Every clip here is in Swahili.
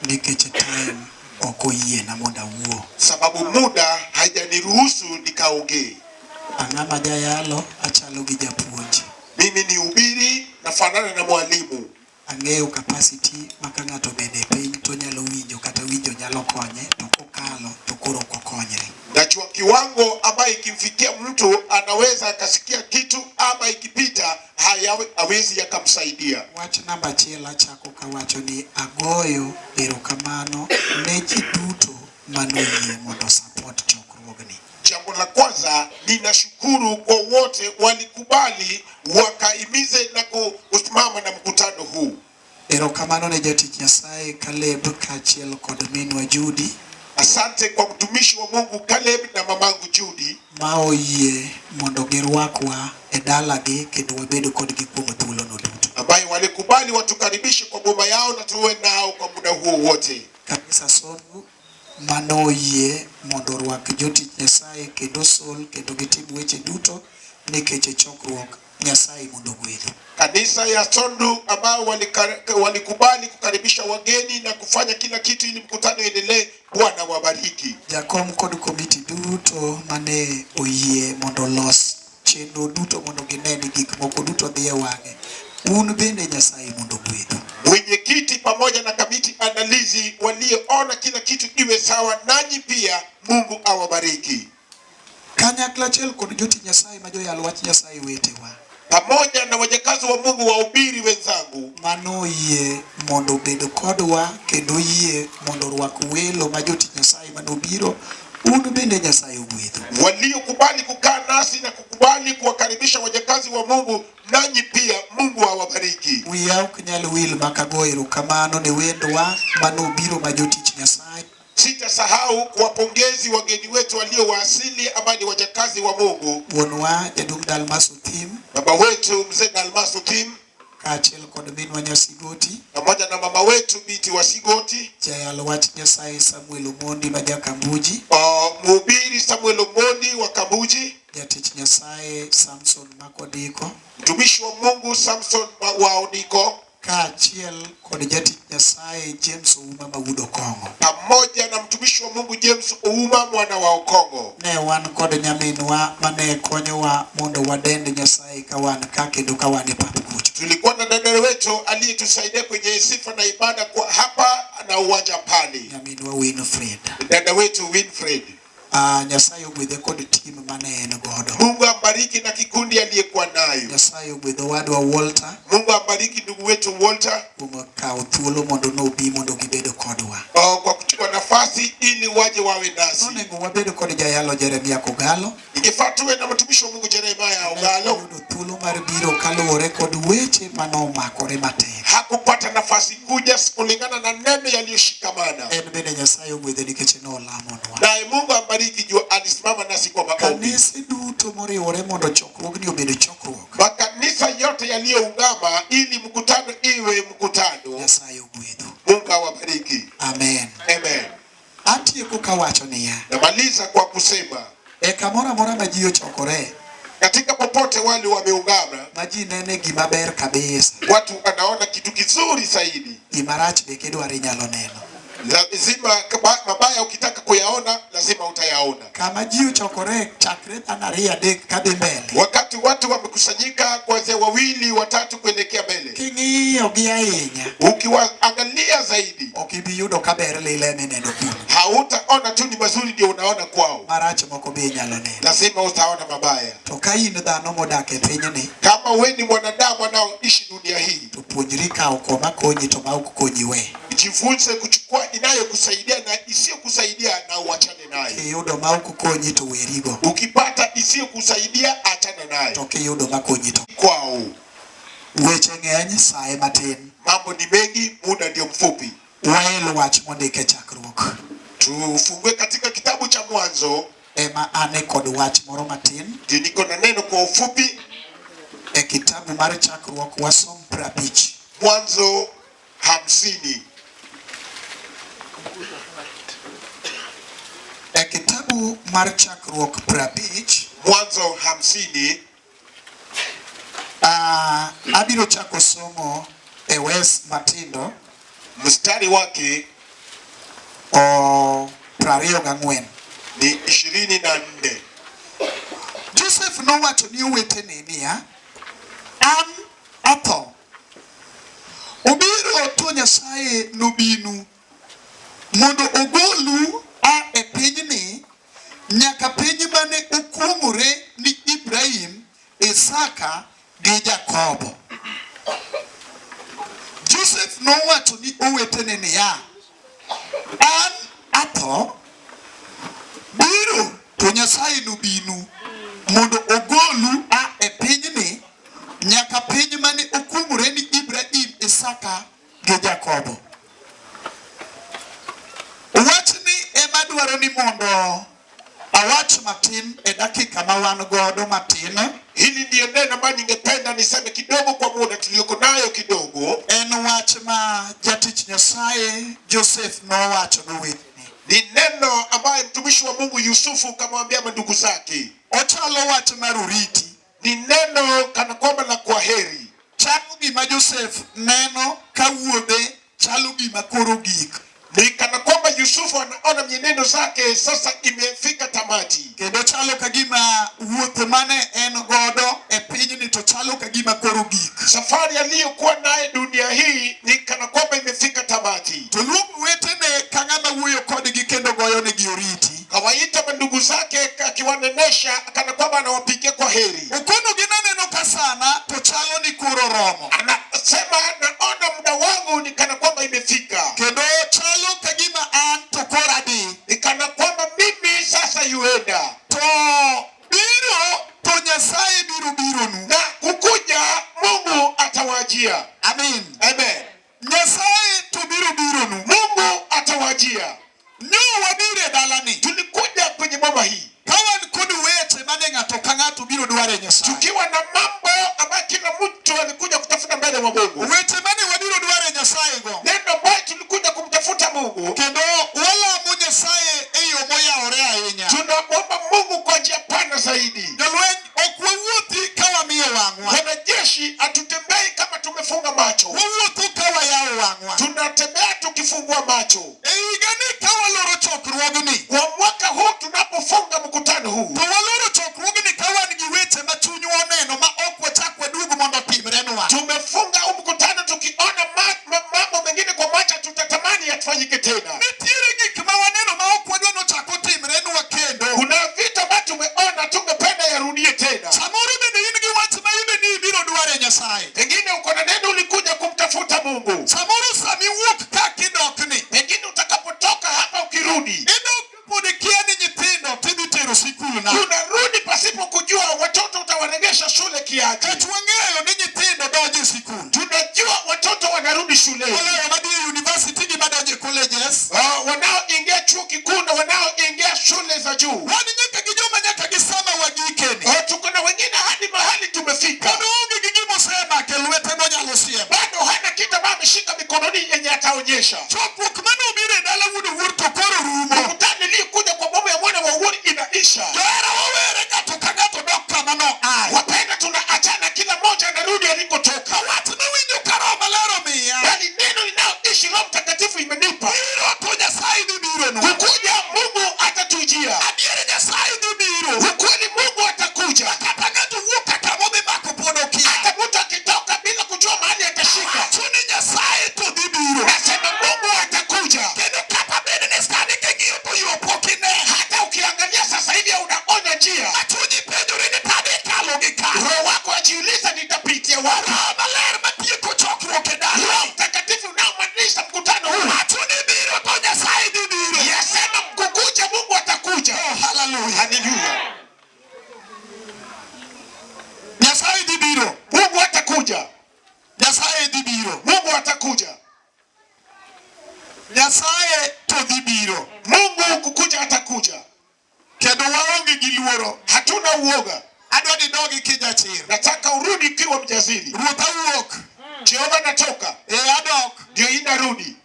Nikech time okoyie na moda wuo. Sababu muda haijaniruhusu nikaongee. Ang'ama jayalo achalo gi japuonj. Mimi ni ubiri nafanana na mwalimu. Ang'eyo capacity maka ng'ato bende piny to nyalo winjo kata winjo nyalo konye to kokalo to koro kokonyre. Najua kiwango ambayo ikimfikia mtu anaweza akasikia kitu ama ikipita hawezi yakamsaidia. Wach namba 1 achako kawacho ni agoyo erokamano ne ji duto manoyie mondo support chokruogni. Jambo la kwanza, ninashukuru kwa wote walikubali wakaimize na kusimama na mkutano huu. Erokamano ne jatich Nyasaye Caleb kaachiel kod minwa Judy. Asante kwa mtumishi wa Mungu Caleb na mamangu Judy maoyie mondo girwakwa e dalagi kendo wabedo kodgi kuom thuolono duto. Ambayo walikubali watukaribishe kwa boma yao na tuwe nao kwa muda huo wote. Kanisa Sondu manoyie mondo rwak jotich Nyasaye kendo sol kendo gitim weche duto nikech chokruok Nyasaye mondo gwedho. Kanisa ya Sondu ambao walikubali kukaribisha wageni na kufanya kila kitu ili mkutano endelee. Bwana wabariki. Jakom kod komiti duto mane oyie mondo los chenro duto mondo gineni gik moko duto dhi e wang'e. Un bende Nyasaye mondo gwedho. Mwenyekiti pamoja na kamiti andalizi walioona kila kitu iwe sawa, nanyi pia Mungu awabariki. Kanyakla achiel kod jotich Nyasaye ma joyalo wach Nyasaye wetewa. Pamoja na wajakazi wa Mungu wahubiri wenzangu manoyie mondo bed kodwa kendo yie mondo rwak welo ma jotich Nyasaye manobiro. Un bende Nyasaye ogwedho. Waliokubali kukaa nasi na kukubali kuwakaribisha wajakazi wa Mungu, nanyi pia Mungu awabariki. Wiya ok nyal wil makago erokamano ne wendwa manobiro ma jotich Nyasaye. Sitasahau kuwapongezi wageni wetu waliowasili ambao ni wajakazi wa Mungu. Wuonwa Jaduong' Dalmas Othim, baba wetu mzee Dalmas Othim, kaachiel kod minwa Nyasigoti, pamoja na mama wetu binti wa Sigoti, jayalo wach Nyasaye Samuel Omondi ma Jakambuji, mhubiri Samuel Omondi wa Kambuji, jatich Nyasaye Samson Makodiko, mtumishi wa Mungu Samson wa Odiko, kaachiel kod jatich Nyasaye James Ouma Maudo Kongo, pamoja na mtumishi wa Mungu James Ouma mwana wa Okongo. Ne wan kod nyaminwa mane konyowa mondo wadend Nyasaye kawan ka kendo kawan e pap kucho. Tulikuwa na dada wetu aliyetusaidia kwenye sifa na ibada kwa hapa na uwanja pale. Nyaminwa Winfred. Dada wetu Winfred. Nyasaye ogwedhe kod team mane en godo. Mungu ambariki na kikundi aliyekuwa nayo. Nyasaye ogwedhe wadwa Walter. Mungu ambariki ndugu wetu Walter. Kawo thuolo mondo nobi mondo gibedo kodwa. Kwa kuchukua nafasi ili waje wawe nasi. Onego wabedo kod jayalo Jeremia Kogalo. Ingefaa tuwe na mtumishi wa Mungu Jeremia Ogalo. Yudo thuolo mar biro kaluwore kod weche manomakore matek. Hakupata nafasi kuja kulingana na neno yaliyoshikamana. En bende Nyasaye ogwedhe nikech nolamonwa. Naye Mungu ambariki juu alisimama nasi kwa maombi. Kanisa duto moriwore mondo chokruogni obed chokruok. Makanisa yote yaliyoungama ili mkutano iwe mkutano. Nyasaye ogwedho. Mungu awabariki. Amen. Amen. Atieko kawacho niya. Namaliza kwa kusema kamora mora ma ji ochokore. Katika popote wale wameungana, maji nene gima ber kabisa. Watu anaona kitu kizuri zaidi. Gimarach be kedwari nyalo neno. Lazima mabaya ukitaka kuyaona lazima utayaona. Kama ji ochokore chakre tanari adek kadhi mbele. Wakati watu wamekusanyika kuanzia 2, 3 kuelekea mbele. King'iyo gi ahinya. Ukiwaangalia zaidi, okibi yudo ka ber lile neno kuno. Hautaona tu ni mazuri ndio unaona kwao. Marach moko be nyalo neno. Lazima utaona mabaya. To ka in dhano modak e pinyni, kama wewe ni mwanadamu anaoishi dunia hii, to puonjri kawo koma konyi to ma ok konyi we. Jifunze kuchukua inayokusaidia na isiyokusaidia na uachane nayo. Kiyudo ma ok konyi to werigo. Ukipata isiyokusaidia achana nayo. To kiyudo ma konyi to kwao. Weche ng'eny sae matin. Mambo ni mengi, muda ndio mfupi. Wael wach mondike chakruok. Tufungue katika kitabu cha Mwanzo. Ema ane kod wach moro matin. Niko na neno kwa ufupi. Kitabu mar chakruok wasom 50. Mwanzo 50. Kitabu mar chakruok 50. Mwanzo 50. Abiro chako somo wes matindo. Mstari wake 24. Ni 24. Joseph nowacho ni owetene niya, an atho. Obiro to Nyasaye nobinu mondo ogolu e pinyni nyaka piny mane okwong'ore ni Ibrahim, Isaka gi Jakobo. Joseph nowacho ni owetene niya, an atho, biro to Nyasaye nobinu mondo ogolu e pinyni nyaka piny mane okwong'ore ni Ibrahim, Isaka gi Jakobo. Wachni ema dwaro ni mondo awach matin e dakika ma wan godo matin. Hili ndiyo neno ambalo ningependa niseme kidogo kwa muda tulioko nayo kidogo. En wach ma jatich Nyasaye Joseph nowacho nowetene. Ni neno ambaye mtumishi wa Mungu Yusufu kamwambia mandugu zake. Ochalo wach mar oriti. Ni neno kana kwamba la kwaheri. Chalo gima Joseph neno ka wuode chalo gima koro gik. Ni kana kwamba Yusufu anaona mienendo zake sasa imefika tamati. Kendo chalo kagima wuoth mane en godo e pinyni to chalo kagima koro gik. Safari aliyokuwa naye dunia hii ni kana kwamba imefika tamati. To luongo wetene ka ng'ama wuoyo kodgi kendo goyonegi oriti. Kawaita mandugu zake akiwanenesha kana kwamba anawapigia kwa heri. Okonogi naneno ka sana to chalo ni koro romo. Anasema naona muda wangu ni kana kwamba imefika. Kendo chalo kagima an to kora di. Ni kana kwamba mimi sasa yuenda. To biro to Nyasaye biro nu. Na kukuja Mungu atawajia. Amen. Amen. Nyasaye to biro nu. Mungu atawajia. Nyo wabire dalani. Tulikuja kwenye boma hii. Kawan kod weche mane ng'ato ka ng'ato biro dware Nyasaye. Tukiwa na mambo ambayo kila mtu alikuja kutafuta mbele wa Mungu. Weche mane wabiro dware Nyasaye go. Neno ambayo tulikuja kumtafuta Mungu. Kendo walamo Nyasaye e yo moyawore ahinya. Tunaomba Mungu kwa njia pana zaidi. Jolweny ok wawuothi ka wamiyo wang'wa. Wanajeshi hatutembei kama tumefunga macho. Wawuotho ka wayawo wang'wa. Tunatembea tukifungua macho. E higani ka waloro chokruogni. Kwa mwaka huu tunapofunga mkutano huu. To waloro chokruogni ka wan gi weche ma chunywa oneno ma ok wachak waduogo mondo otimrenwa. Tumefunga mkutano tukiona mambo mengine kwa macho tutatamani yafanyike tena. Nitiere gik ma waneno ma ok wadwa nochak otimrenwa kendo. Kuna vitu ambavyo tumeona tungependa yarudie tena. Samoro bende in gi wach ma ibe ni ibiro dware Nyasaye. Pengine uko na neno ulikuja kumtafuta Mungu. Samoro sami wuok ka kidokni. Pengine utakapotoka hapa ukirudi. Idok pod kia ni nyithindo tidhi tero sikul na. Tunarudi pasipo kujua watoto utawaregesha shule kiaje. Kech wang'eyo ni nyithindo donjo e sikul. Tunajua watoto wanarudi shuleni. Wale madhi e university gi madonjo colleges. Wanaoingia chuo kikuu na wanaoingia shule za juu. Wani nyaka gi joma nyaka gisama wagikeni. Tuko na wengine hadi mahali tumefika. Kendo onge gi gimosema ke lwete monyalo siem. Bado hana kitu ambacho ameshika mikononi yenye ataonyesha. Chokruok mane obiro e dala wuod Owuor to koro rumo. Mkutano iliyokuja kwa boma ya mwana wa Owuor inaisha. Johera wawere ng'ato ka ng'ato dok kama no aye. Wapenda tunaachana kila mmoja anarudi alikotoka. Wach mawinjo ka Roho Maler omiya. Bali neno linaloishi Roho Mtakatifu imenipa. Biro to Nyasaye dhi biro nu. Kukuja Mungu atatujia. Adiere Nyasaye dhi biro. Ukweli Mungu atakuja. Kata ng'ato wuok kata modhi mako pod okia. Hata mtu akitoka bila kujua mahali atashika. Chuni Nyasaye to dhi biro. Nasema Mungu atakuja. Kendo kata bed ni skani king'iyo to yo pok ine. Hata ukiangalia sasa hivi unaona njia. Achunyi penjore ni tade kalo gi ka. Roho wako ajiuliza nitapitia wapi. Roho Maler matieko chokruok e dala. Roho Mtakatifu unaomaanisha mkutano huu. Achuni biro to Nyasaye dhi biro. Yasema kukuja Mungu atakuja. Oh, hallelujah. Hallelujah. Nyasaye dhi biro. Mungu atakuja. Nyasaye dhi biro. Mungu atakuja. Nyasaye to dhi biro. Mungu kukuja atakuja. Kendo waonge gi luoro. Hatuna uoga. Adwa ni dogi Kijachir. Nataka urudi ukiwa mjasiri. Ruoth awuok. Jehova natoka. Adok. Ndio inarudi.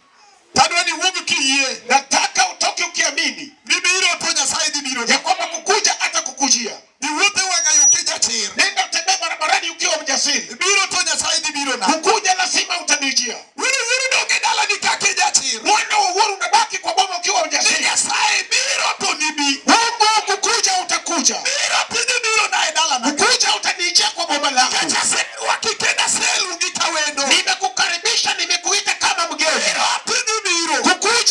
Adwa ni wuog kiyie. Nataka utoke ukiamini. Bibiro to Nyasaye dhi biro. Ya kwamba kukuja atakukujia. Iwuothe wang'ayo Kijachir. Nenda utembee barabarani ukiwa mjasiri. Biro to Nyasaye dhi biro na. Kukuja lazima utanijia. Wiri doge dala ni ka Kijachir. Mwana wa Owuor unabaki kwa boma ukiwa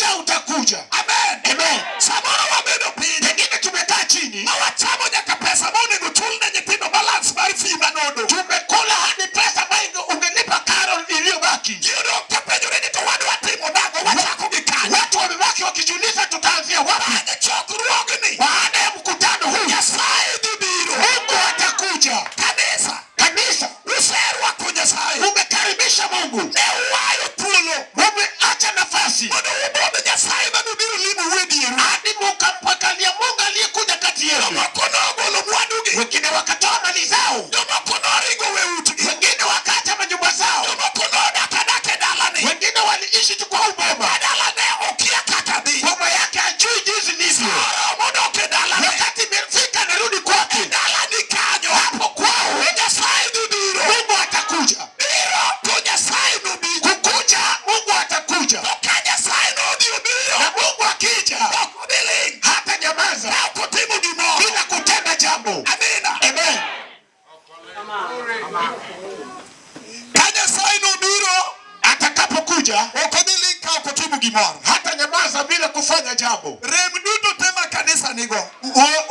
kukuja utakuja. Amen. Amen. Samoro wabedo piny. Pengine tumekaa chini. Mawachamo nyaka pesa monego chul ne nyithindo balance mar fee manodo. Tumekula hadi pesa ambayo ungelipa karo iliyobaki. Yudo kapenjore ni to wadwa timo nago wachako gi kanyo. Watu wamebaki wakijiuliza tutaanzia wapi? Baada chokruogni. Baada ya mkutano huu Nyasaye dhi biro. Mungu atakuja. Kanisa userwa kwa Nyasaye. umekaribisha Mungu. Ne uwayo thuolo. Umeacha nafasi. Mondo ubone Nyasaye manubiro limo wedieru. Hadi mukampakalia Mungu aliyekuja kati yenu. Jomoko nogolo mwandugi. Wengine wakatoa mali zao. Jomoko noringo weutgi. Wengine wakaacha majumba zao. Jomoko nodakadake dalani. Wengine waliishi tu kwa uboma. Dalane okia kata dhi. Boma yake hajui jinsi livyo. Modoke dalane. Wakati imefika narudi kwake. Dalani kanyo. Hapo kwao Nyasaye dhi biro. Mungu atakuja. Biro to Nyasaye no bi. Kukuja Mungu atakuja. Ka Nyasaye no dhi biro. Na Mungu akija Okudili. hata nyamaza. Na kutimu gimoro. Bila kutenda jambo. Amina. Amen. Ka Nyasaye no biro. Atakapokuja Okudili ka kutimu gimoro. hata nyamaza bila kufanya jambo. Rem duto tema kanisa nigo.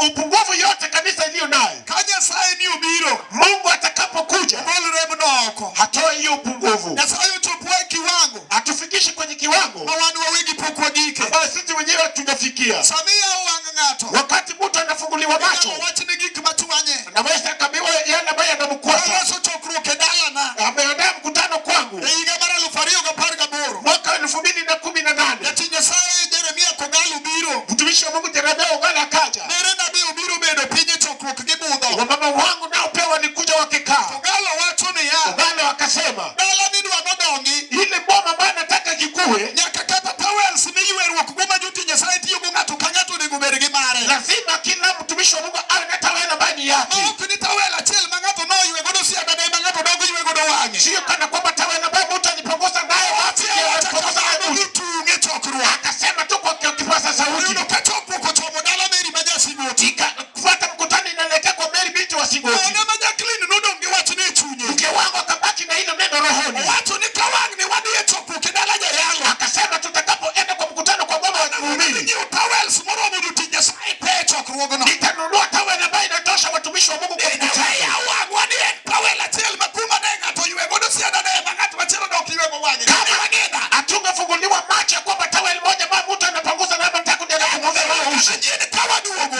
Upungufu yote kanisa iliyo nayo. Ka Nyasaye ni ubiro. Mungu atakapokuja Gol rem no oko. hatoa hiyo upungufu. Nyasaye uchopwe kiwango. Atufikishi kwenye kiwango Mawanu wawegi pokwa gike. ambayo sisi wenyewe tumefikia. Samia uwanga ngato. Wakati mtu anafunguliwa macho Wachini gik matuanye. anaweza akabiwa yale ambayo yanamkwasa. Yesu chokruok e dalana. Ameandaa mkutano kwangu E higa mar 2018. mwaka 2018. Jati Nyasaye Jeremia Kogalu biro. Mtumishi wa Mungu Jeremia Ogala akaja. Nere nabii ubiro bedo pinye chokruok gi budho. Wamama wangu nao pia walikuja wakikaa. Kogalu wacho ni ya. Ogala wakasema Dala midwa nodongi. ile boma ambayo nataka kikue Nyaka kata towels miyweruok go majuti Nyasaye tiyo go ng'ato ka ng'ato onego bed gi mare. lazima kila mtumishi wa Mungu awe na tawela ndani yake. Ma ok ni towel achiel ma ng'ato noywe godo siadane ma ng'ato dongo ywe godo wang'e. Sio kana kwamba tawela ambayo mtu anipongoza nayo wapi anipongoza nayo mtu. Tunge chokruok. Akasema tu kwa kipaza sauti. Yudo ka chokruok ochomo dala Meri ma Jasigoti. Kufuata mkutano inaelekea kwa Mary binti wa Sigoti. Ona ma Jacqueline nodong gi wach ni e chunye. Mke wangu akabaki na hilo neno rohoni. Wacho ni ka wang' ni wadhi e chokruok e dala Jayango. Akasema tutakapoenda kwa mkutano kwa baba wa muumini. Nyiew towels moromo joti Nyasaye pe chokruogno. Nitanunua tawela ambayo inatosha watumishi wa Mungu kwa mkutano. Wadi en towel achiel ma kuma ne ng'ato ywe godo siadane ma ng'at machielo dok ywe go wang'e. Kama atungefunguliwa macho ya kwamba tawel moja ambayo mtu anapanguza na hata kuja na kumwambia wao ushi.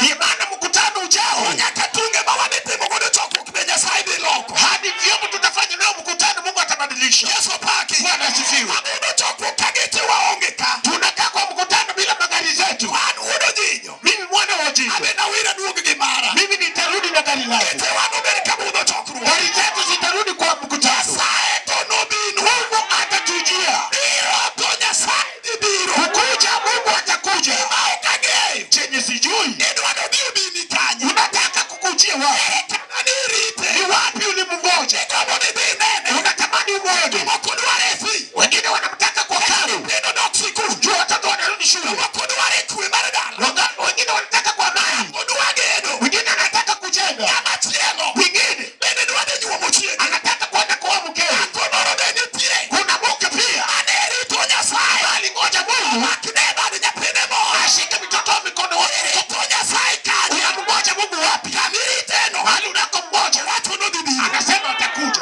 Ni maana mkutano ujao Nyaka tunge ma waditimo godo chokruok be Nyasaye dhi loko. hadi vyombo tutafanya nao mkutano Mungu atabadilisha. Yesu paki. Bwana asifiwe. Abudo chokruok ka geche waonge ka. Tunakaa kwa mkutano bila magari zetu. An wuodo jinyo. Mimi mwana wa jiko. Abena wira duog gi mara. Mimi nitarudi na gari langu. Geche wano bed ka budho chokruok. Gari zetu zitarudi kwa mkutano. Nyasaye to nobinu. Mungu atatujia. Biro to Nyasaye dhi biro. Kukuja Mungu atakuja. Ma ok ang'eyo. Chenye sijui. Idwa nobiro bini kanye. Unataka kukujia wapi? Kama nirite. Ni wapi ulimngoja? Kama ni binene. Unatamani uone. Moko dware fi. Wengine wanamtaka kwa karo. Neno dok sikul. Jua watoto wanarudi shule. Moko dware kwe mar dala. Wengine wanataka kwa amani. Odwa gedo. Wengine anataka kujenga. Kama chielo. Wengine Bende dwade nyuomo chieng'. anataka kwenda kwa mkewe. Akonoro bende tie. Kuna mke pia. Anerito Nyasaye. Alingoja Mungu. Akine bado nyathine mo. Ashike mitoto wa mikono wake. Anerito Nyasaye kanye. Unamngoja Mungu wapi? Kamiriteno. Mahali unakomngoja. Watu nodhibi. Anasema atakuja.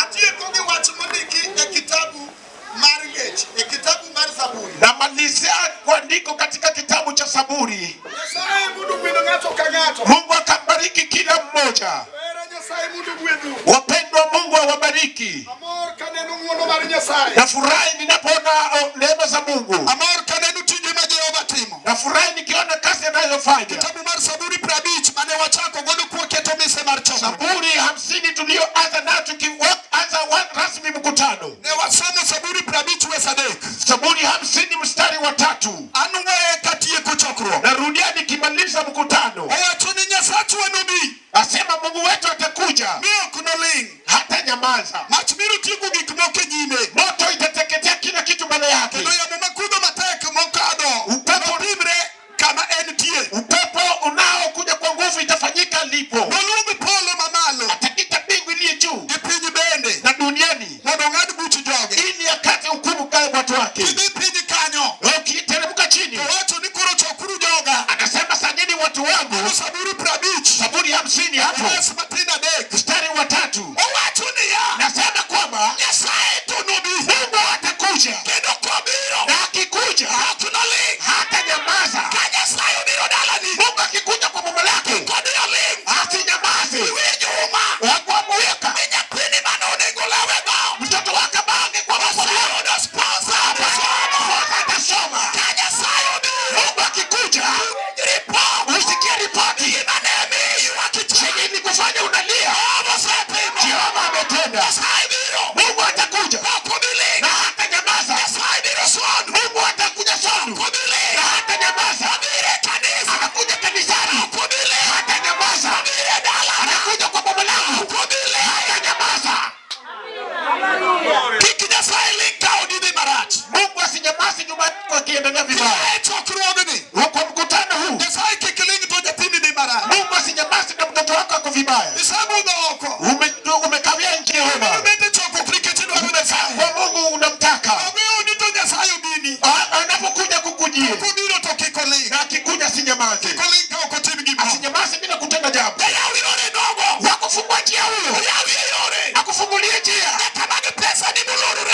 Atieko gi wach mondiki e kitabu mar Ngech, e kitabu mar Zaburi. Namalizia kuandiko katika kitabu cha Zaburi. Nyasaye mundu gwedho ng'ato ka ng'ato. Mungu akambariki kila mmoja. Era Nyasaye mundu gwedhu. Wapendwa, Mungu awabariki. Amor kaneno ng'wono mar Nyasaye. Nafurahi ninapoona neema za Mungu. Amor kaneno tije ma Jehova timo. Nafurahi nikiona kazi anayofanya. Kitabu mar Zaburi 50 mane wachako godo kuoketo mise mar chokruok. Zaburi 50 tulioanza nayo tukianza rasmi mkutano. Ne wasomo Zaburi 50 wes adek. Zaburi 50 mstari wa 3. An we katieko chokruok. Narudia nikimaliza mkutano. Owacho ni Nyasachu enobi. Asema Mungu wetu atakuja. Miyo kuno ling. Hata nyamaza. Mach biro tieko gik moko e nyime. Moto itateketea kila kitu mbele yake. Kendo yamo makudho matek mokadho. Upepo pimre kama entie. Upepo unaokuja kwa nguvu itafanyika alipo. Noluong polo mamalo. Atakita mbingu iliyo juu. Gi piny bende. Na duniani. Mondo mondo ng'ad buch joge ili akate hukumu kae watu wake. Kidhi piny kanyo ukiteremka chini wacho ni koro chokuru joga, anasema sanyeni watu wangu. Zaburi 50 Zaburi 50 hapo mstari wa 3 wacho ni ya nasema kwamba Nyasaye tunubi Mungu atakuja kendo kobiro na akikuja tunali hata nyamaza kaja sayo biro dalani. Mungu akikuja kwa mume lake kodira ling asinyamaze wijuma wakwamweka menya pini manone golewe bao mtoto wake bange kwa masao na sponsor atasoma kaja sayo biro. Mungu akikuja usikie ripoti inanemi wakichini ni kufanya unalia Jehova ametenda. Mungu atakuja na hata nyamaza. Mungu atakuja sonu na hata nyamaza. Anakuja kanisani hata nyamaza. Anakuja kwa baba langu hata nyamaza. Kiki Nyasaye linka udini marat. Mungu asinyamaze nyuma kwa kiendelea vibaya. Kwa mkutano huu Nyasaye kikilingi toja tini ni marat. Mungu asinyamaze na mtoto wako ako vibaya. Umekawia nchi Yehova. Kwa Mungu unamtaka. Anapokuja kukujia na akikuja sinyamaze. Asinyamaze bila kutenda jambo. Wakufungua njia huyo. Akufungulie njia.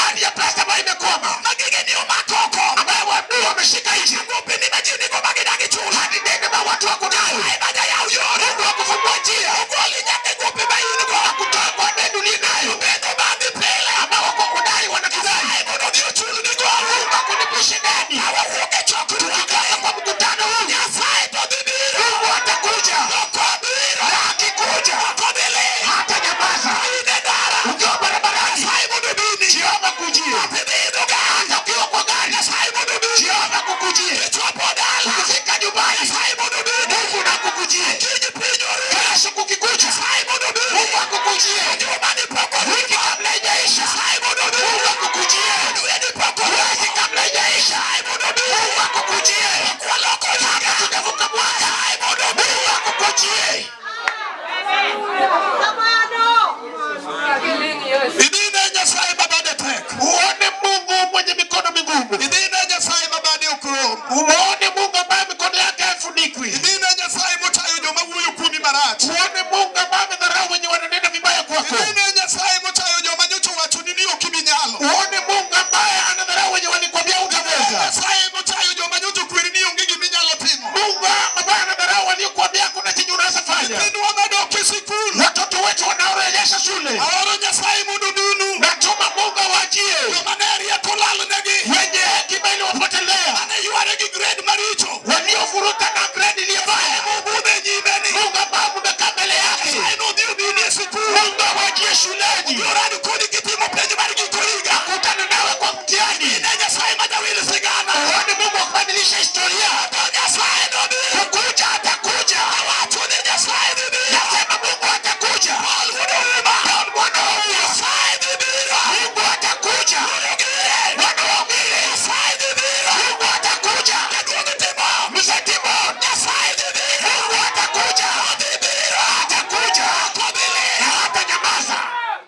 Hadi ya pesa ambayo imekwama. Ambayo watu wameshika hizi. Hadi nene ma watu wako nayo. Mungu wakufungua njia. Akutoa kwa nenu liye nayo. Ama wako kudai wanakudai. Mungu akunipishe ndani. Tukikata kwa mkutano huu Mungu atakuja. Na akikuja hata nyamaza. Ukiwa barabarani Jehova kujie. Hata ukiwa kwa gari Jehova kukujie. Ukifika nyumbani Mungu na kukujie. Kesho kukikucha Mungu akukujie. Wiki kabla haijaisha Mungu akukujie. Mwezi kabla haijaisha Mungu akukujie. Hata tunavuka mwaka Mungu akukujie. Idine Nyasaye babade tek. Uone Mungu mwenye mikono migumu. Idine Nyasaye babade ukrom. Uone Mungu ambaye mikono yake haifunikwi. Idine Nyasaye mutayo joma huyu kuni marat. Uone Mungu ambaye amedharau wenye wananena vibaya kwako. Idine Nyasaye mutayo joma nyocho watu nini ukiminyalo. Uone Mungu ambaye anadharau wenye wanikwambia utaweza. Nyasaye mutayo joma nyocho kweli ni ongigi minyalo timo. Mungu ambaye anadharau waliokuambia kuna chenye unaweza fanya. Ndio wamedoki sikulu. Watoto wetu wanaorejesha shule. Awaro Nyasaye mududunu. Natuma Mungu awajie. Maneri ya tulalu negi. Wenye hekima ili wapotelea. Anayuare ki grade maricho. Waliofuruta na grade iliyobaya. Mungu nyimeni. Mungu ambaye mmekamele yake. Mungu awajie shuleni. Yorani kuni kitimo penye mariki kuiga. Kutana nawe kwa mtihani. Nyasaye madawili sigana. Uone Mungu akubadilisha historia. Nyasaye dobi. Kukuja atakuja. Watu ni Nyasaye dobi. Nasema Mungu atakuja. Mungu atakuja. Mungu atakuja. Msatimo. Mungu atakuja. Atakuja. Na hata nyamaza.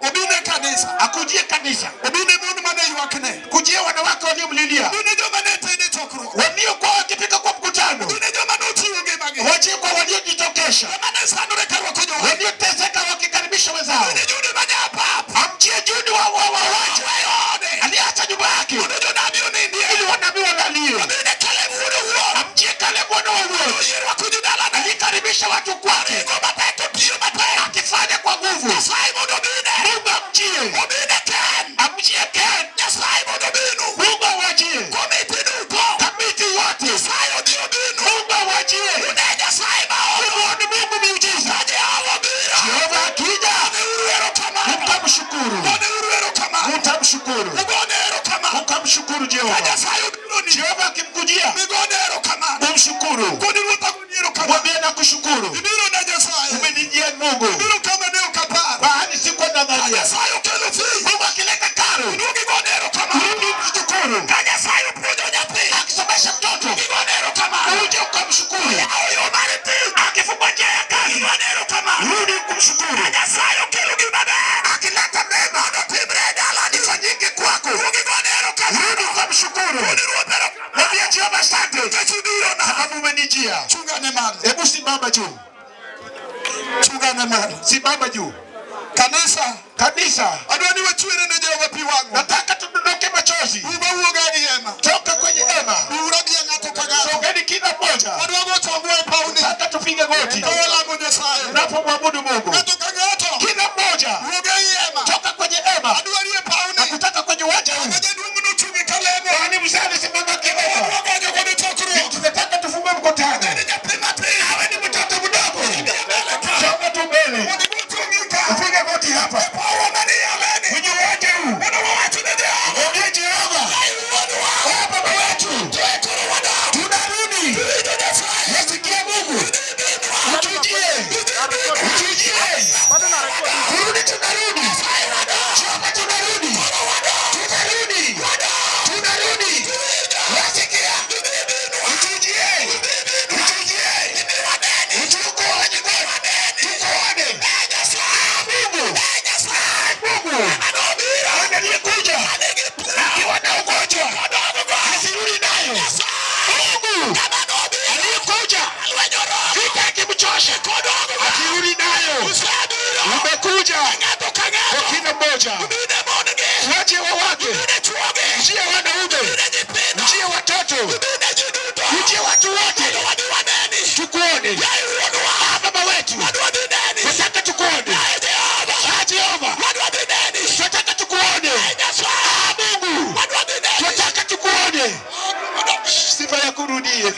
Ubine kanisa. Akujie kanisa. Ubine mundu mane yuakene. Kujie wanawake waliomlilia. Ubine jo mane tene chokro. Walio kwa wakipika kwa mkutano. Ubine jo mane uchi uge mage. Wachie kwa waliojitokesha. Mane sanure karwa kunyo. Walioteseka wakikaribisha wezao. Ubine juni mane hapa. Amchie juni wa wawawaji. Aliacha nyumba yake. Ili wanabii walalie. Amchie Kalebu wana wa uozi. Alikaribisha watu kwake. Akifanya kwa nguvu. Mungu amchie. Amchie Ken. Mungu awajie. Kamiti yote. Mungu awajie. Mungu ni Mungu miujiza. Jehova akija. Mtamshukuru. Mtamshukuru. Mkamshukuru Jehova. Jehova akimkujia. Umshukuru. Mwambie na kushukuru. Umenijia Mungu. Bahani siku nadharia. Mungu akileta karo. Rudi mshukuru. Akisomesha mtoto. Uje ukamshukuru. Akifungua njia ya kazi. Rudi kumshukuru. Akileta mema. Sikia. Chungane malo. Hebu simama juu. Chungane malo. Simama juu. Kanisa. Adwani wachwere na Jehova pi wangu. Nataka tudondoke machozi. Uba hema. Toka kwenye hema. Urabia ngato kagato. Songeni kila mmoja. Adwago tangwe pauni. Nataka tupige goti. Tola Mungu. Tunapomwabudu Mungu. Ngato kagato. Kila mmoja. Uba hema. Toka kwenye hema. Adwani pauni. Na kutaka kwenye uwanja huu. Bwana mzali simama kidogo. Tunataka tufungue mkutano. Hawa ni mtoto mdogo. Songa tu mbele. Upige goti hapa. Kwenye uwanja huu. Ongea Jehova. Baba wetu. Tunarudi. Nasikia Mungu. Utujie. Kurudi tunarudi. Jehova tunarudi. Tunarudi. Nasikia. Utujie. Aliyekuja akiwa na ugonjwa asirudi nayo. Mungu aliyekuja vita akimchosha asirudi nayo. Umekuja kwa kila mmoja, wache wawake, njia wanaume, njia watoto, njia watu wote, tukuone Baba wetu. Nataka tukuone Jehova. Tunataka tukuone Mungu. Tunataka tukuone. Sifa ya kurudie.